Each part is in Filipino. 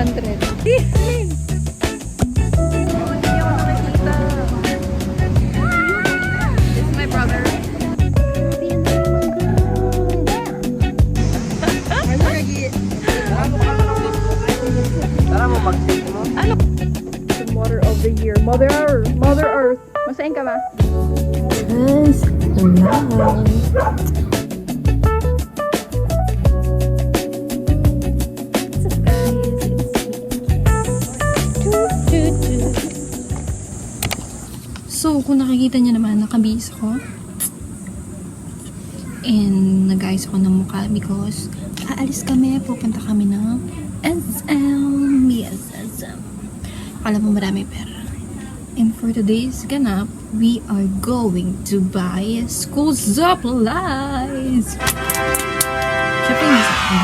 500. This is my brother. Ano? Mother of the year. Mother Earth. Masain ka ba? Yes, love. So, kung nakikita niyo naman, nakabihis ako. And, nag-ayos ako ng mukha because aalis kami, pupunta kami ng SM. Yes, SM. Alam mo, marami pera. And for today's ganap, we are going to buy school supplies. Siyempre, hindi sa akin.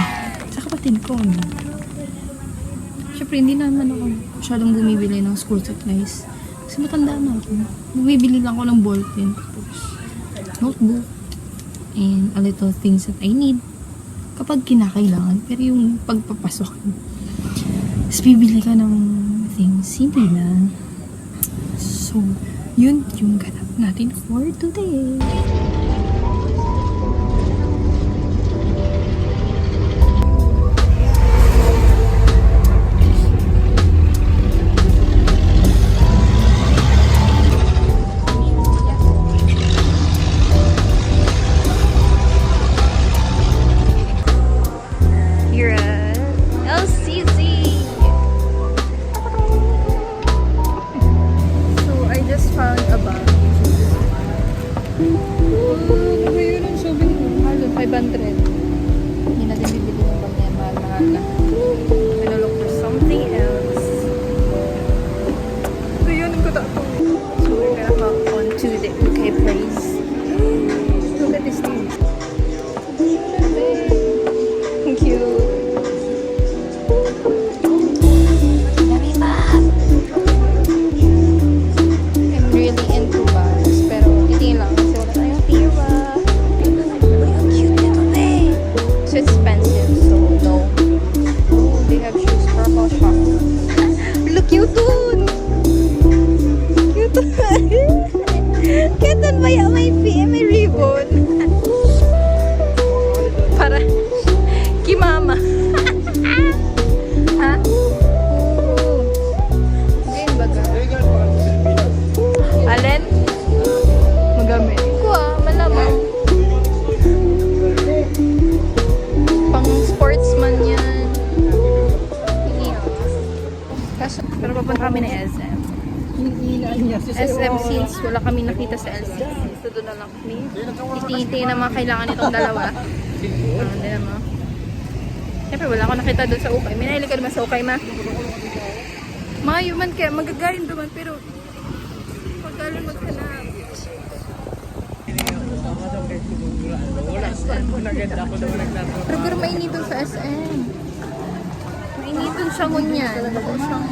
Sa kapatid ko, no? Siyempre, hindi naman ako masyadong bumibili ng school supplies. Kasi matanda na ako. Bumibili lang ako ng ballpen, notebook, and a little things that I need kapag kinakailangan. Pero yung pagpapasok, tapos bibili ka ng things, hindi na. So, yun yung ganap natin for today. Hindi natin bibili ng bag na yan, mahal na. I'm gonna look for something else. So yun, ko ito. So we're gonna hop on to the UK place. Look at this thing. Thank you. I'm really into bags, pero titingin lang kasi wala tayong pira. It's expensive, so no. Oh, they have shoes, purple shop. Look, cute dude! Cute Cute ba yan? May ribbon. Para kay mama. Ha? Oh. Game baga. Alin? Magamit. Kuha, malamang. Sportsman yan. Kaso, pero papunta kami ng SM. SM since wala kami nakita sa LC. So doon na lang kami. Itingi na mga kailangan nitong dalawa. Hindi naman. Siyempre wala ako nakita doon sa ukay. May nahili ka naman sa ukay, ma? Mga human kaya magagaling naman pero pagkalan maghanap. Pero mainitun sa SM. Mainitun siya ngunyan. Baka siyang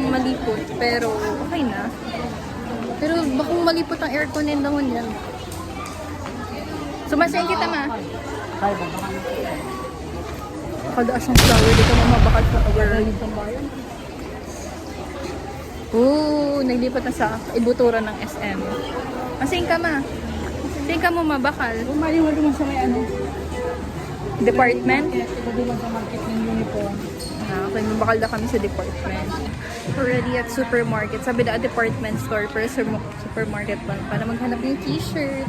malipot. Pero okay na. Pero bakong malipot ang aircon nila ngunyan. Sumasayin kita, ma. Kada siyang flower. Di ka mamabakal sa override ng bayan. Naglipat na sa ibuturan ng SM. Masayin ka, ma. Masayin ka mo mabakal. Maliwag mo sa may ano. Department? Ito lang sa market ng uniform. Okay, mabakal na kami sa department. Already at supermarket. Sabi na department store, pero sa supermarket lang para maghanap ng t-shirt.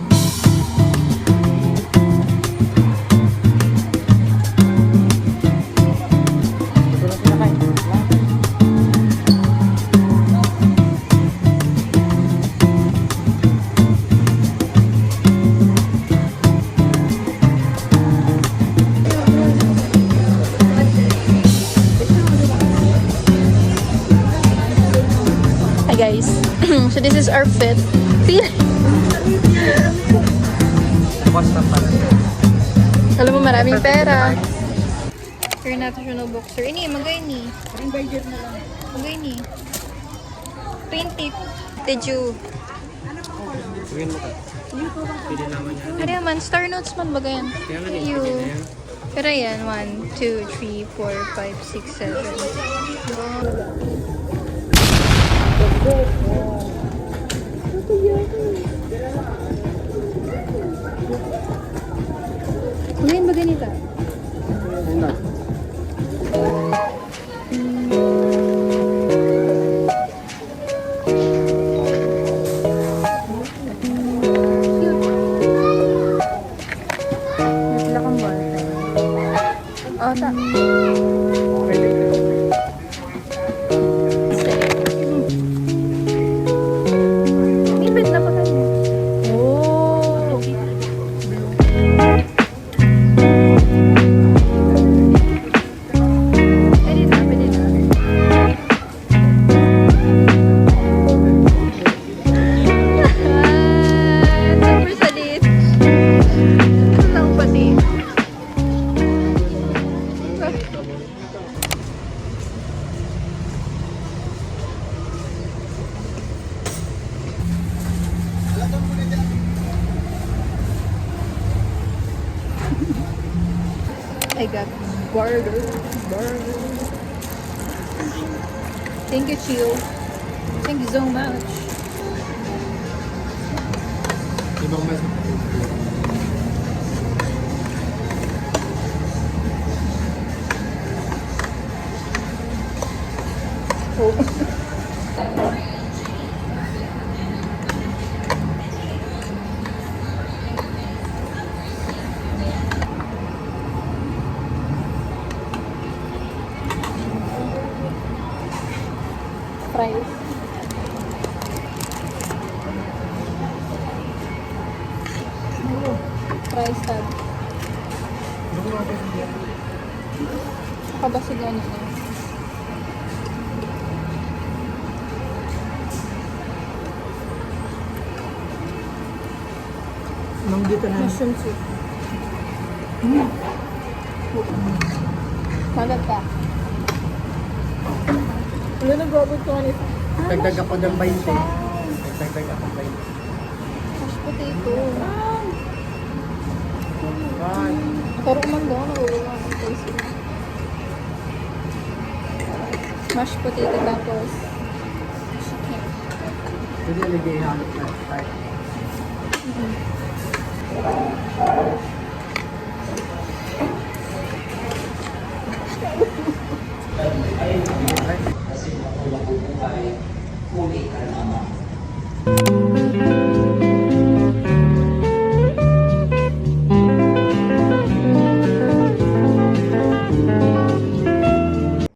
Hi guys. So this is our fit. Alam mo, maraming pera. Here natin siya no boxer. Ini, magay ni. Magay ni. 20. Did you? Ano man, Star Notes man bagayan. Thank you. Pero yan, 1, 2, 3, 4, 5, 6, 7. Magayin ba ganito? Sila kang boyfriend. Oh, Ibit na pa kayo. Oh! Pwede na, pwede na. Super salit. Ano lang pati? I got burger. Thank you, Chill. Thank you so much. Ibang mas Oh. Fries. Fries tag. Kabasigan niya. nang dito na. Mushroom soup. Malat ka. Wala nag-robot ko kanina. Dagdag ako ng 20. Dagdag ako ng 20. Mashed potato. Bye. Pero umanda ako, nawawala ang taste. Mashed potato tapos chicken. Pwede ilagay halot na tayo. Kasi wala po tayo, huli ka naman.